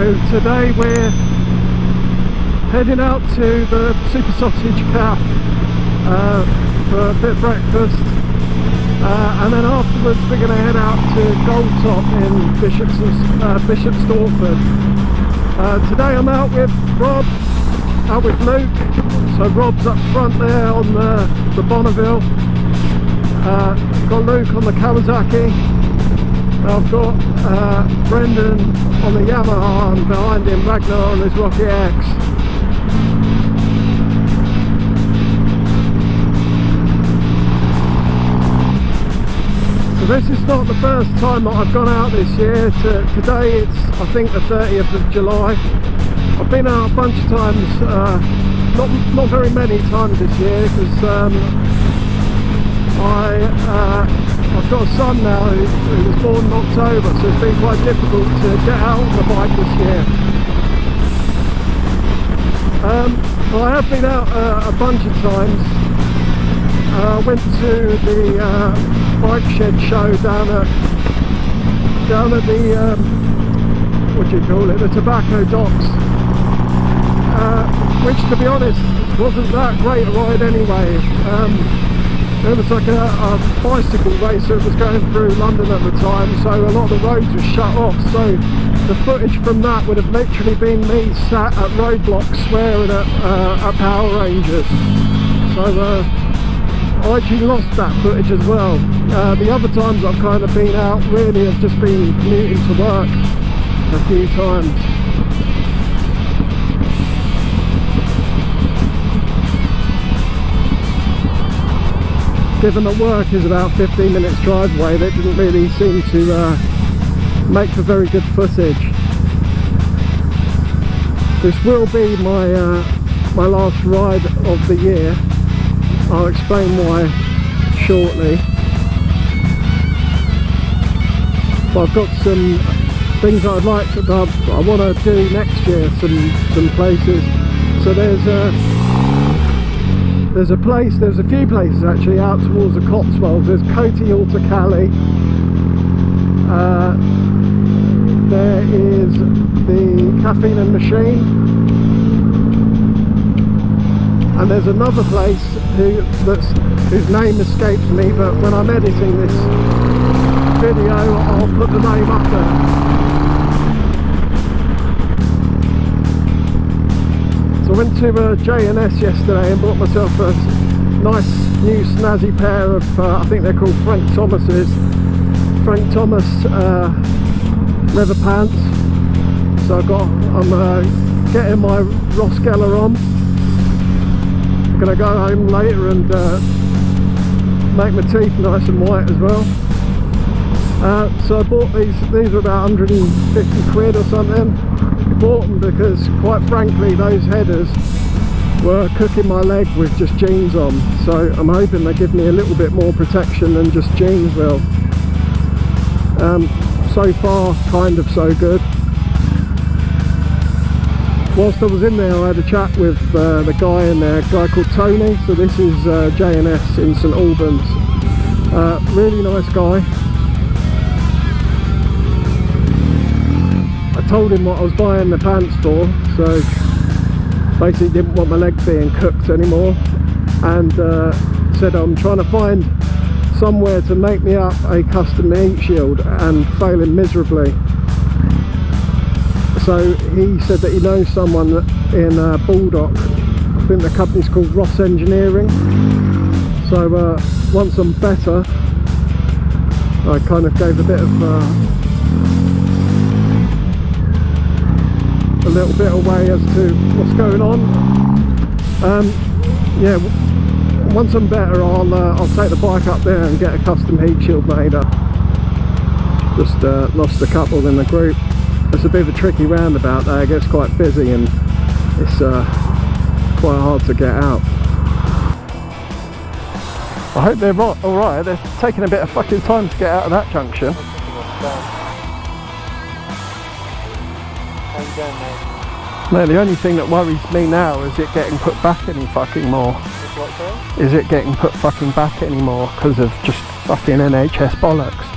So today we're heading out to the Super Sausage Cafe for a bit of breakfast, and then afterwards we're going to head out to Goldtop in Bishop Stortford. Today I'm out with Rob, out with Luke. So Rob's up front there on the Bonneville. Got Luke on the Kawasaki. I've got Brendan on the Yamaha, and behind him Ragnar on his Rocky X. So this is not the first time that I've gone out this year. Today it's, I think, the 30th of July. I've been out a bunch of times, not very many times this year, because I've got a son now who was born in October, so it's been quite difficult to get out on the bike this year. Well, I have been out a bunch of times. I went to the bike shed show down at the what do you call it, the tobacco docks, which, to be honest, wasn't that great a ride anyway. There was like a bicycle racer that was going through London at the time, so a lot of the roads were shut off, so the footage from that would have literally been me sat at roadblocks swearing at Power Rangers. So I actually lost that footage as well. The other times I've kind of been out really have just been commuting to work a few times. Given that work is about 15 minutes drive away, that didn't really seem to make for very good footage. This will be my last ride of the year. I'll explain why shortly. But I've got some things that I'd like to, I want to do next year, some places. So there's a few places actually out towards the Cotswolds. There's Coty Alta Cali. There is the Caffeine and Machine. And there's another place whose name escapes me, but when I'm editing this video I'll put the name up there. I went to J&S yesterday and bought myself a nice new snazzy pair of, I think they're called Frank Thomas leather pants. So I'm getting my Ross Geller on. I'm going to go home later and make my teeth nice and white as well. So I bought these were about 150 quid or something. Bought them because, quite frankly, those headers were cooking my leg with just jeans on, so I'm hoping they give me a little bit more protection than just jeans will. So far, kind of so good. Whilst I was in there, I had a chat with the guy in there, a guy called Tony. So this is J&S in St Albans. Really nice guy. I told him what I was buying the pants for, so basically didn't want my leg being cooked anymore, and said I'm trying to find somewhere to make me up a custom heat shield and failing miserably. So he said that he knows someone in Baldock. I think the company's called Ross Engineering. So once I'm better, I kind of gave a little bit away as to what's going on. Yeah, once I'm better, I'll take the bike up there and get a custom heat shield made up. Just lost a couple in the group. It's a bit of a tricky roundabout there. It gets quite busy and it's quite hard to get out. I hope they're alright. They're taking a bit of fucking time to get out of that junction. No, the only thing that worries me now is it getting put back any fucking more. Is it getting put fucking back anymore because of just fucking NHS bollocks?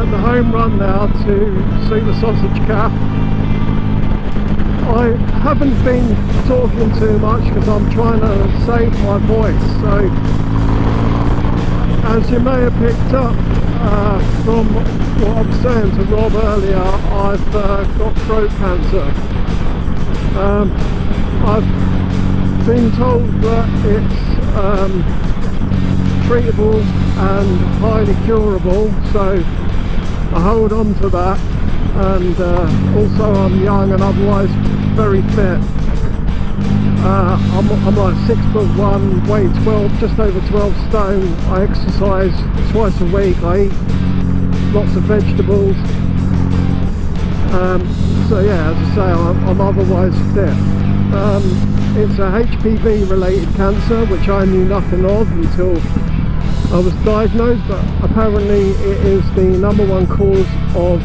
the home run now to see the sausage calf. I haven't been talking too much because I'm trying to save my voice, so as you may have picked up from what I was saying to Rob earlier, I've got throat cancer. I've been told that it's treatable and highly curable, so I hold on to that. And also I'm young and otherwise very fit. I'm like 6'1", weigh 12, just over 12 stone. I exercise twice a week. I eat lots of vegetables. So yeah, as I say, I'm otherwise fit. It's a HPV related cancer, which I knew nothing of until I was diagnosed, but apparently it is the #1 cause of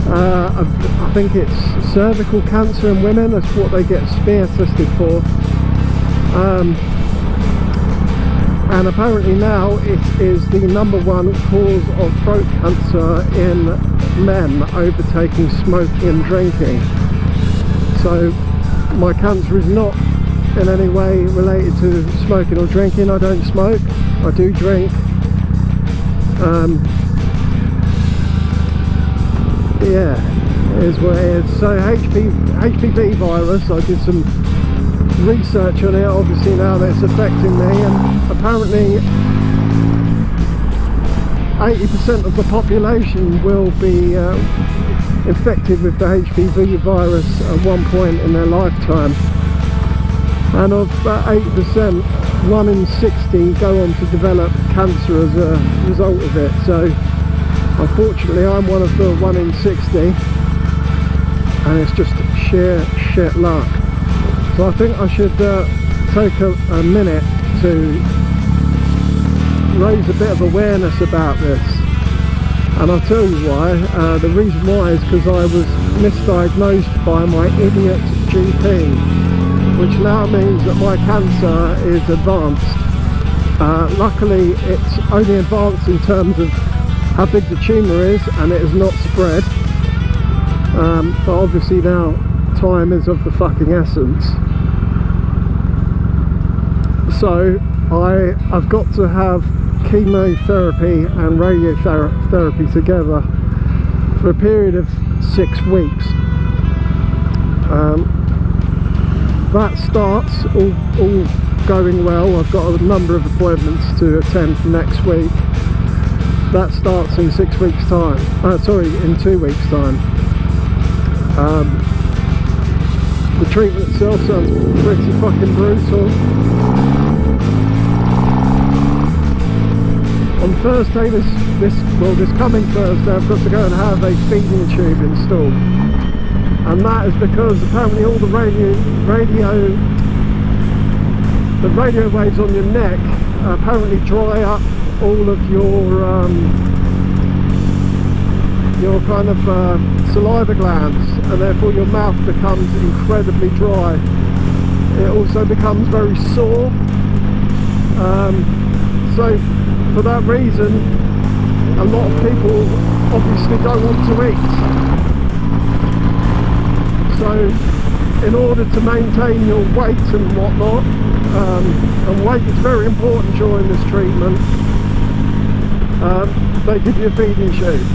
I think it's cervical cancer in women. That's what they get smear tested for. And apparently now it is the #1 cause of throat cancer in men, overtaking smoking and drinking. So my cancer is not in any way related to smoking or drinking. I don't smoke, I do drink. Yeah, it is what it is. So HPV virus, I did some research on it, obviously now that it's affecting me, and apparently 80% of the population will be infected with the HPV virus at one point in their lifetime, and of that 80%, 1 in 60 go on to develop cancer as a result of it. So unfortunately I'm one of the 1 in 60, and it's just sheer shit luck. So I think I should take a minute to raise a bit of awareness about this, and I'll tell you why. The reason why is because I was misdiagnosed by my idiot GP, which now means that my cancer is advanced. Luckily it's only advanced in terms of how big the tumour is, and it has not spread. But obviously now time is of the fucking essence. So I've got to have chemotherapy and radiotherapy together for a period of 6 weeks. That starts all going well. I've got a number of appointments to attend next week. That starts in 6 weeks time, in 2 weeks time. The treatment itself sounds pretty fucking brutal. On Thursday, this coming Thursday, I've got to go and have a feeding tube installed, and that is because apparently all the radio waves on your neck apparently dry up all of your kind of saliva glands, and therefore your mouth becomes incredibly dry. It also becomes very sore. So for that reason, a lot of people obviously don't want to eat. So in order to maintain your weight and whatnot, and weight is very important during this treatment, they give you a feeding tube.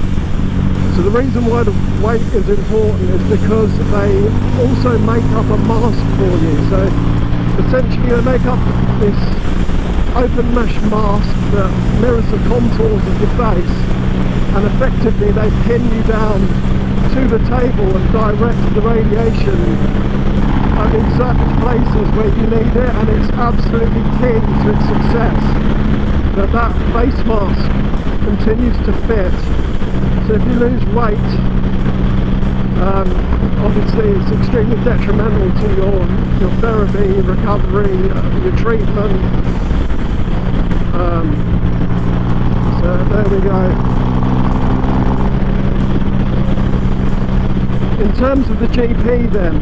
So the reason why the weight is important is because they also make up a mask for you. So essentially they make up this open mesh mask that mirrors the contours of your face, and effectively they pin you down to the table and direct the radiation at exact places where you need it, and it's absolutely key to its success that that face mask continues to fit. So if you lose weight, obviously it's extremely detrimental to your therapy, recovery, your treatment. So there we go. In terms of the GP then,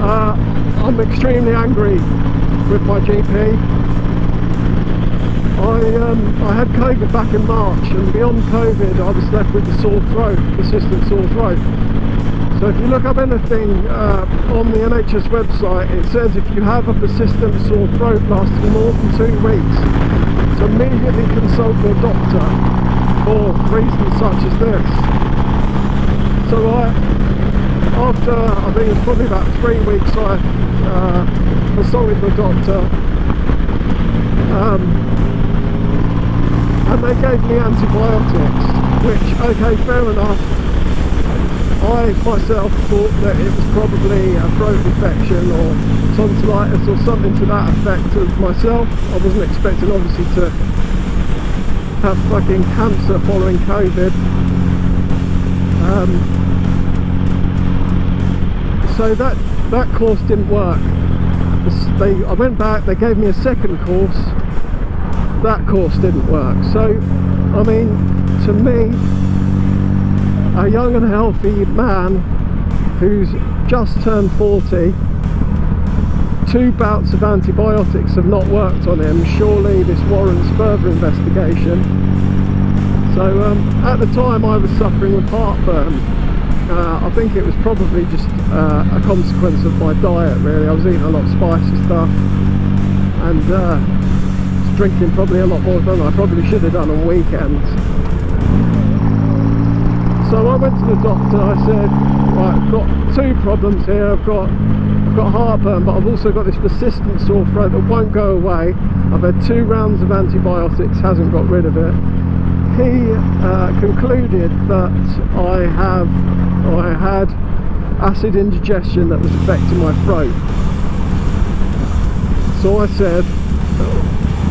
I'm extremely angry with my GP. I had COVID back in March, and beyond COVID I was left with the sore throat, persistent sore throat. So if you look up anything on the NHS website, it says if you have a persistent sore throat lasting more than 2 weeks, to immediately consult your doctor for reasons such as this. So after I think it was probably about 3 weeks, I consulted the doctor, and they gave me antibiotics, which, okay, fair enough. I myself thought that it was probably a throat infection or tonsillitis or something to that effect of myself. I wasn't expecting obviously to have fucking cancer following COVID. So that course didn't work. I went back, they gave me a second course. That course didn't work. So, I mean, to me, a young and healthy man who's just turned 40, 2 bouts of antibiotics have not worked on him. Surely this warrants further investigation. So at the time I was suffering with heartburn. I think it was probably just a consequence of my diet, really. I was eating a lot of spicy stuff and drinking probably a lot more than I probably should have done on weekends. So I went to the doctor. I said, right, I've got 2 problems here. I've got heartburn, but I've also got this persistent sore throat that won't go away. I've had 2 rounds of antibiotics, hasn't got rid of it. He concluded that I had acid indigestion that was affecting my throat. So I said,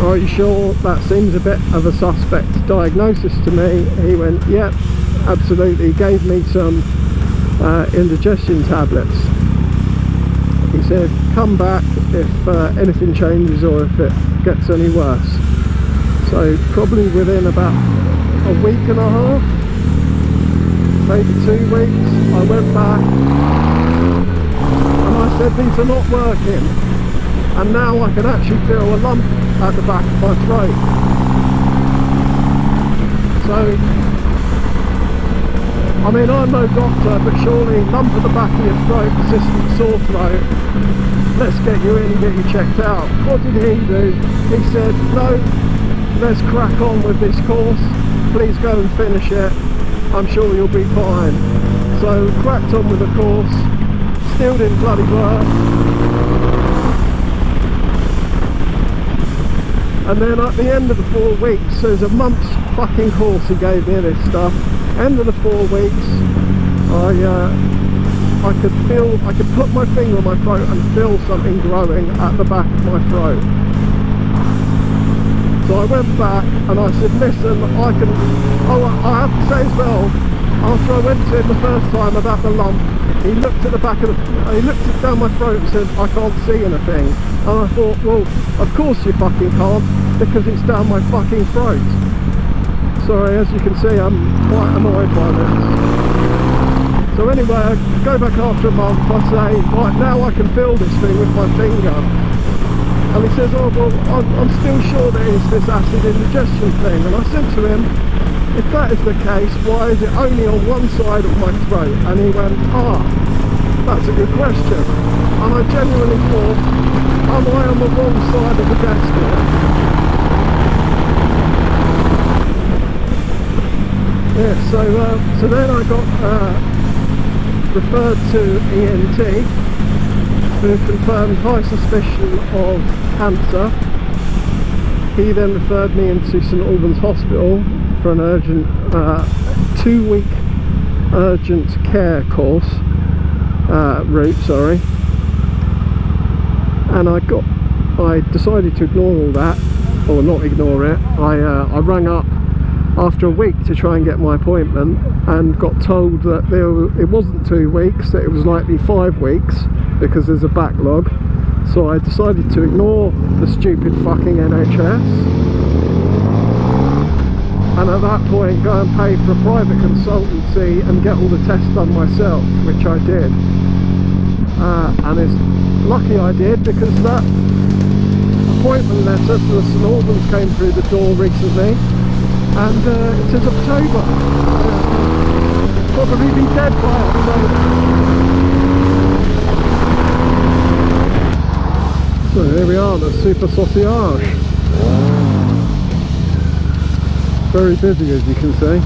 are you sure? That seems a bit of a suspect diagnosis to me. He went, yep, absolutely. He gave me some indigestion tablets. He said, come back if anything changes or if it gets any worse. So probably within about a week and a half, maybe 2 weeks, I went back and I said, these are not working. And now I can actually feel a lump at the back of my throat. So, I mean, I'm no doctor, but surely lump at the back of your throat, persistent sore throat, let's get you in and get you checked out. What did he do? He said, no, let's crack on with this course, please go and finish it, I'm sure you'll be fine. So cracked on with the course, still didn't bloody work. And then at the end of the 4 weeks, there's a month's fucking course he gave me this stuff. End of the 4 weeks, I could put my finger on my throat and feel something growing at the back of my throat. So I went back and I said, listen, I have to say as well, after I went to him the first time about the lump, he looked at the back of he looked it down my throat and said, I can't see anything. And I thought, well, of course you fucking can't, because it's down my fucking throat. Sorry, as you can see, I'm quite annoyed by this. So anyway, I go back after a month, I say, right, now I can feel this thing with my finger. And he says, oh, well, I'm still sure that it's this acid indigestion thing. And I said to him, if that is the case, why is it only on one side of my throat? And he went, that's a good question. And I genuinely thought, am I on the wrong side of the desk here? Yeah, so then I got referred to ENT, who confirmed high suspicion of cancer. He then referred me into St Albans Hospital for an urgent 2-week urgent care course route, sorry. And I decided to ignore all that, or not ignore it. I rang up after a week to try and get my appointment and got told that it wasn't 2 weeks, that it was likely 5 weeks because there's a backlog. So I decided to ignore the stupid fucking NHS and at that point go and pay for a private consultancy and get all the tests done myself, which I did. And it's lucky I did, because that appointment letter for the St Albans came through the door recently, and it says October. Probably be dead by October. So here we are, the Super Sausage. Very busy, as you can see.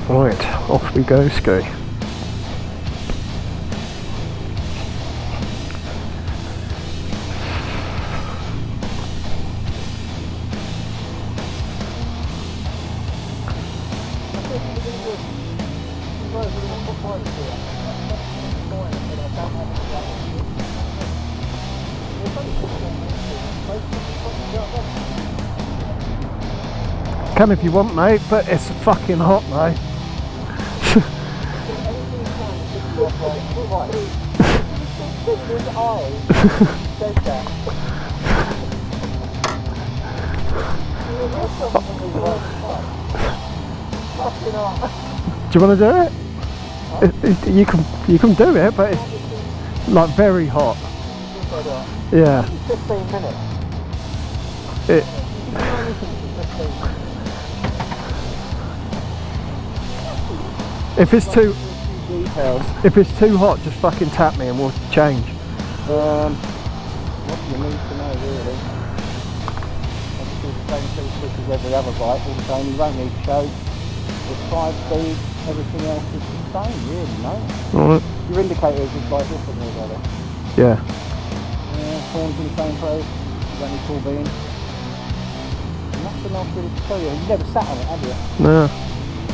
Right, off we go, ski. Come if you want, mate, but it's fucking hot, mate. Do you want to do it? You can do it, but it's like very hot. Yeah. 15 minutes. If it's too hot, just fucking tap me and we'll change. What do you need to know, really? Obviously the same two switch as every other bike, all the same. You won't need to show. It's 5 speed, everything else is the same, really, no? Alright. Your indicator is just like this on the other. Yeah. Horns in the same place. You don't need full beam. Nothing else really to tell you. You've never sat on it, have you? No.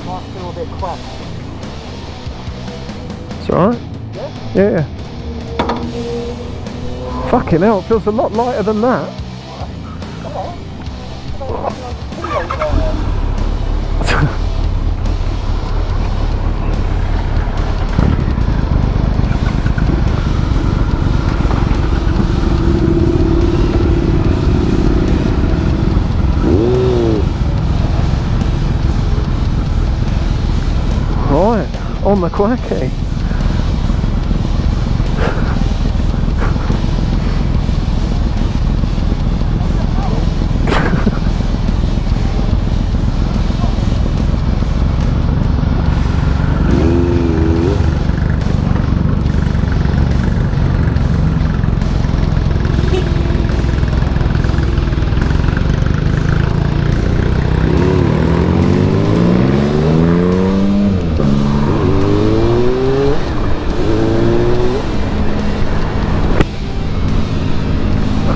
Might feel a bit cramped. It's alright? Yeah? Yeah. Fucking hell, it feels a lot lighter than that. Right, on the Kwaki.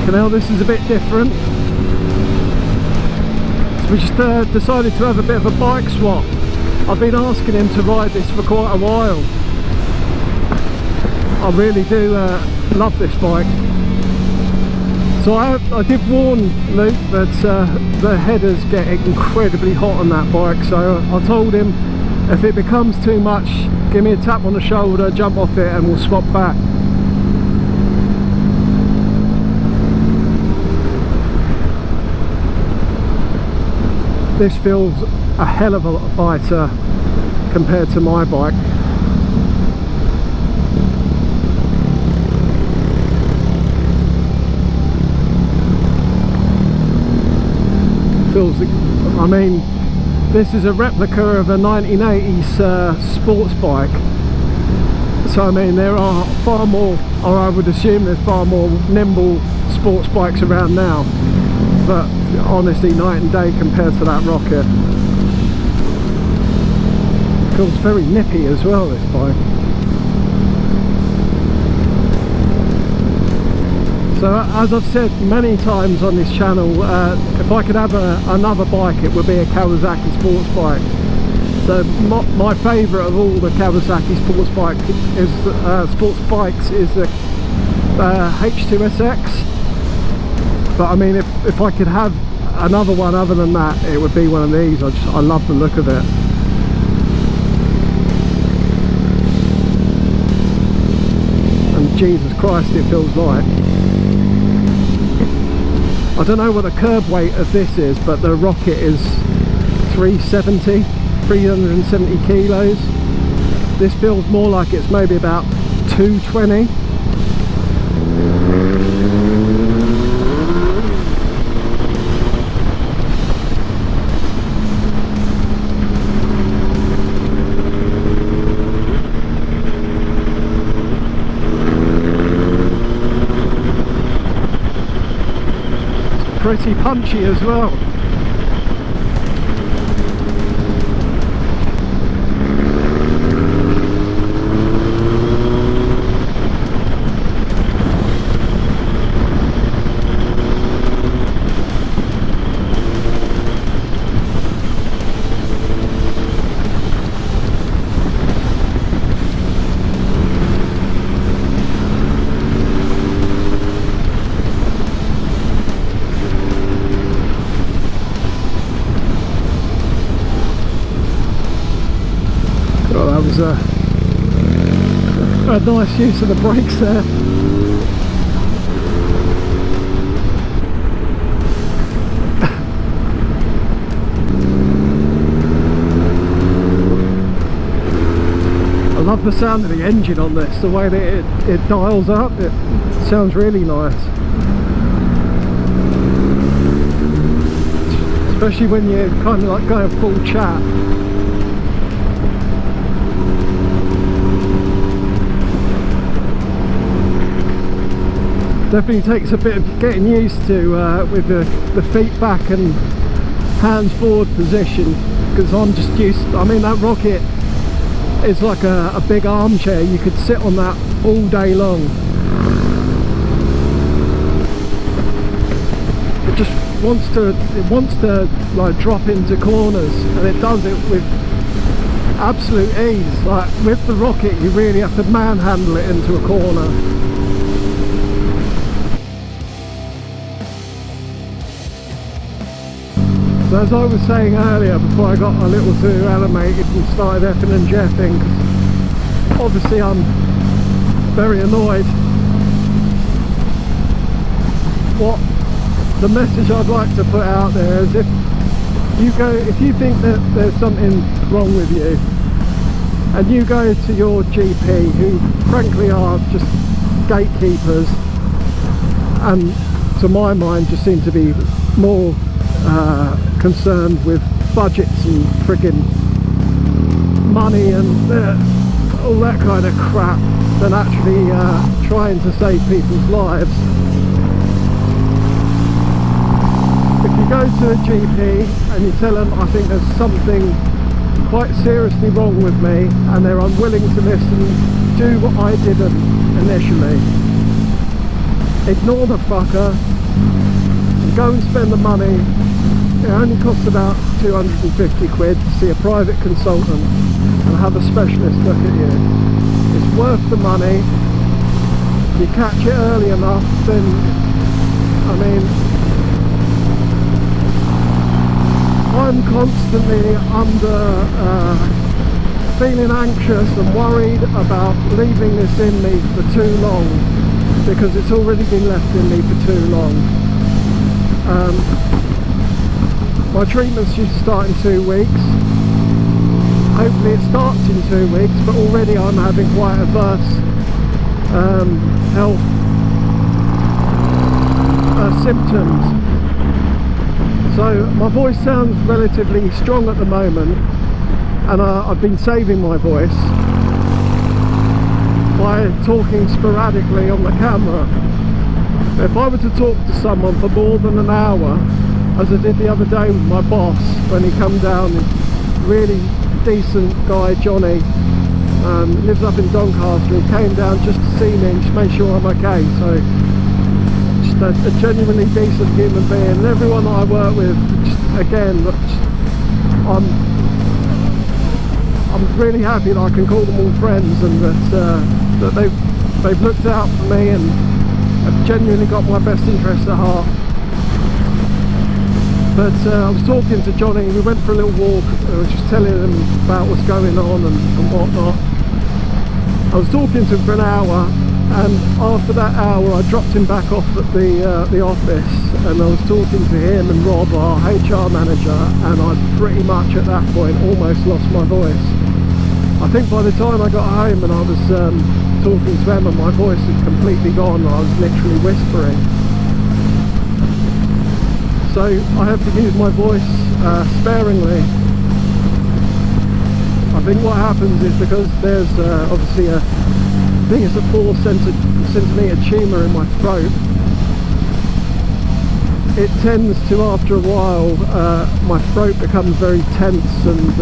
Now this is a bit different, so we just decided to have a bit of a bike swap. I've been asking him to ride this for quite a while. I really do love this bike. So I did warn Luke that the headers get incredibly hot on that bike, so I told him if it becomes too much, give me a tap on the shoulder, jump off it and we'll swap back. This feels a hell of a lot lighter compared to my bike. Feels, I mean, this is a replica of a 1980s sports bike. So I mean, there are far more, or I would assume there's far more nimble sports bikes around now. But honestly, night and day compared to that Rocket. Feels very nippy as well, this bike. So as I've said many times on this channel, if I could have another bike, it would be a Kawasaki sports bike. So my favourite of all the Kawasaki sports bikes is the H2SX. But I mean, if I could have another one other than that, it would be one of these. I love the look of it. And Jesus Christ, it feels light. I don't know what the curb weight of this is, but the Rocket is 370 kilos. This feels more like it's maybe about 220. Pretty punchy as well. That was a nice use of the brakes there. I love the sound of the engine on this, the way that it dials up, it sounds really nice. Especially when you're kind of like going full chat. Definitely takes a bit of getting used to with the feet back and hands forward position, because I'm just used, I mean, that Rocket is like a big armchair. You could sit on that all day long. It wants to like drop into corners, and it does it with absolute ease. Like with the Rocket, you really have to manhandle it into a corner. So as I was saying earlier, before I got a little too animated and started effing and jeffing, because obviously I'm very annoyed. What the message I'd like to put out there is, if you think that there's something wrong with you, and you go to your GP, who frankly are just gatekeepers, and to my mind just seem to be more concerned with budgets and friggin' money and all that kind of crap than actually trying to save people's lives. If you go to a GP and you tell them, I think there's something quite seriously wrong with me, and they're unwilling to listen, do what I didn't initially. Ignore the fucker, go and spend the money. It only costs about 250 quid to see a private consultant and have a specialist look at you. It's worth the money. If you catch it early enough, then, I mean, I'm constantly feeling anxious and worried about leaving this in me for too long, because it's already been left in me for too long. My treatment's due to start in 2 weeks. Hopefully it starts in 2 weeks, but already I'm having quite adverse health symptoms. So my voice sounds relatively strong at the moment, and I've been saving my voice by talking sporadically on the camera. If I were to talk to someone for more than an hour, as I did the other day with my boss when he come down, really decent guy, Johnny, lives up in Doncaster. He came down just to see me and just make sure I'm okay. So just a genuinely decent human being, and everyone that I work with, just, again, I'm really happy that I can call them all friends, and that they've looked out for me and have genuinely got my best interests at heart. But I was talking to Johnny, we went for a little walk, I was just telling him about what's going on and whatnot. I was talking to him for an hour, and after that hour I dropped him back off at the office, and I was talking to him and Rob, our HR manager, and I pretty much at that point almost lost my voice. I think by the time I got home and I was talking to Emma, my voice had completely gone. I was literally whispering. So I have to use my voice sparingly. I think what happens is, because there's obviously I think it's a 4 centimetre tumour in my throat, it tends to, after a while, my throat becomes very tense, and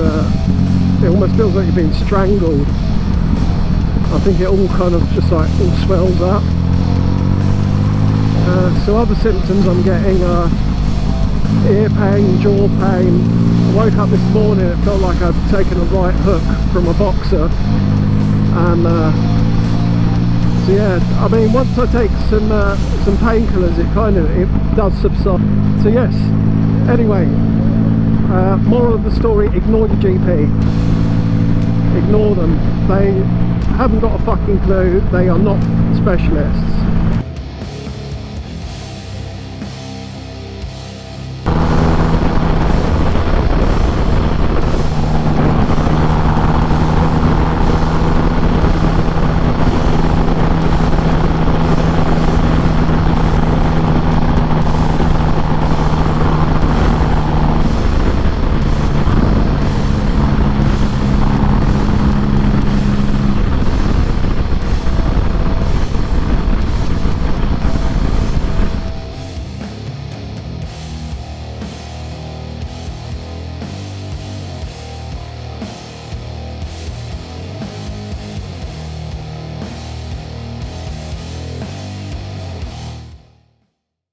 it almost feels like you're being strangled. I think it all kind of just like all swells up. So other symptoms I'm getting are ear pain, jaw pain. I woke up this morning, it felt like I'd taken a right hook from a boxer, and so yeah, I mean, once I take some painkillers, it does subside. So yes, anyway, moral of the story: ignore your GP. Ignore them. They haven't got a fucking clue. They are not specialists.